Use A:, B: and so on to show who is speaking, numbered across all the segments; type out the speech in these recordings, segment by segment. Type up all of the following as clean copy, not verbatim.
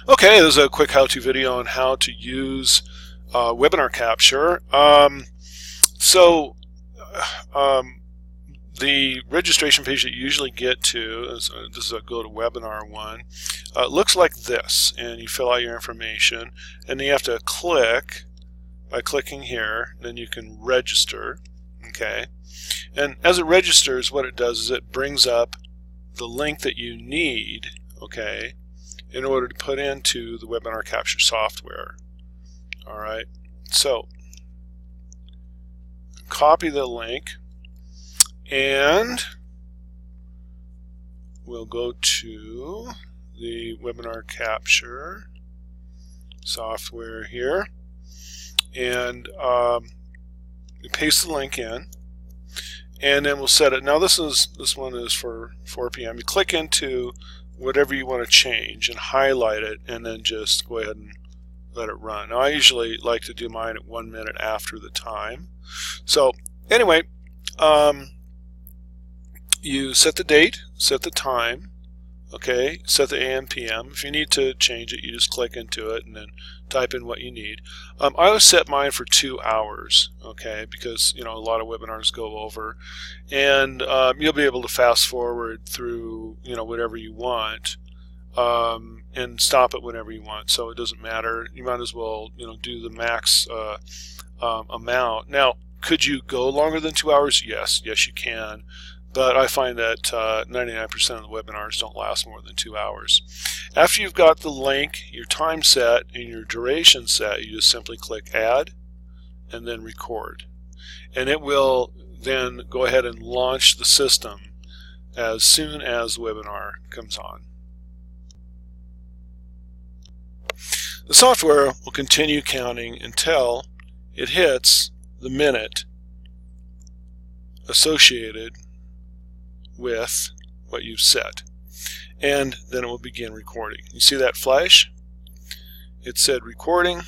A: Okay, this is a quick how-to video on how to use webinar capture. The registration page that you usually get to is this is a GoToWebinar one. Looks like this, and you fill out your information, and then you have to click. By clicking here, then you can register. Okay, and as it registers, what it does is it brings up the link that you need. Okay, in order to put into the webinar capture software. Alright, so copy the link and we'll go to the webinar capture software here and paste the link in, and then we'll set it. Now this one is for 4 p.m. You click into whatever you want to change and highlight it, and then just go ahead and let it run. Now I usually like to do mine at 1 minute after the time. So anyway, you set the date, set the time, okay, set the AM PM. If you need to change it, you just click into it and then type in what you need. I always set mine for 2 hours, okay, because a lot of webinars go over, and you'll be able to fast forward through whatever you want, and stop it whenever you want. So it doesn't matter. You might as well do the max amount. Now, could you go longer than 2 hours? Yes, you can. But I find that 99% of the webinars don't last more than 2 hours. After you've got the link, your time set, and your duration set, you just simply click Add and then Record. And it will then go ahead and launch the system as soon as the webinar comes on. The software will continue counting until it hits the minute associated with what you've set, and then it will begin recording. You see that flash? It said recording,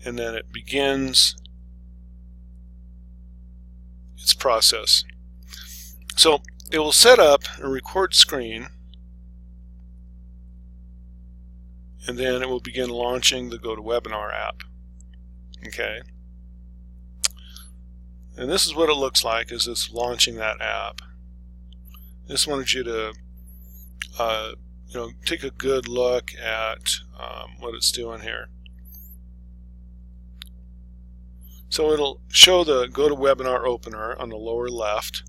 A: and then it begins its process. So it will set up a record screen, and then it will begin launching the GoToWebinar app. Okay, and this is what it looks like as it's launching that app. Just wanted you to take a good look at what it's doing here. So it'll show the GoToWebinar opener on the lower left,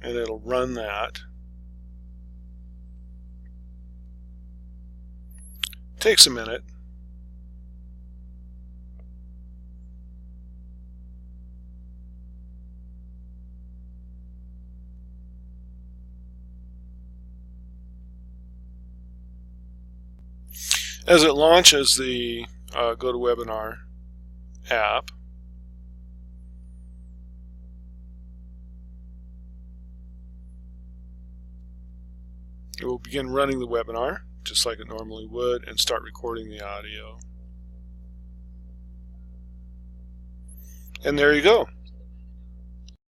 A: and it'll run that. Takes a minute. As it launches the GoToWebinar app, it will begin running the webinar just like it normally would and start recording the audio. And there you go.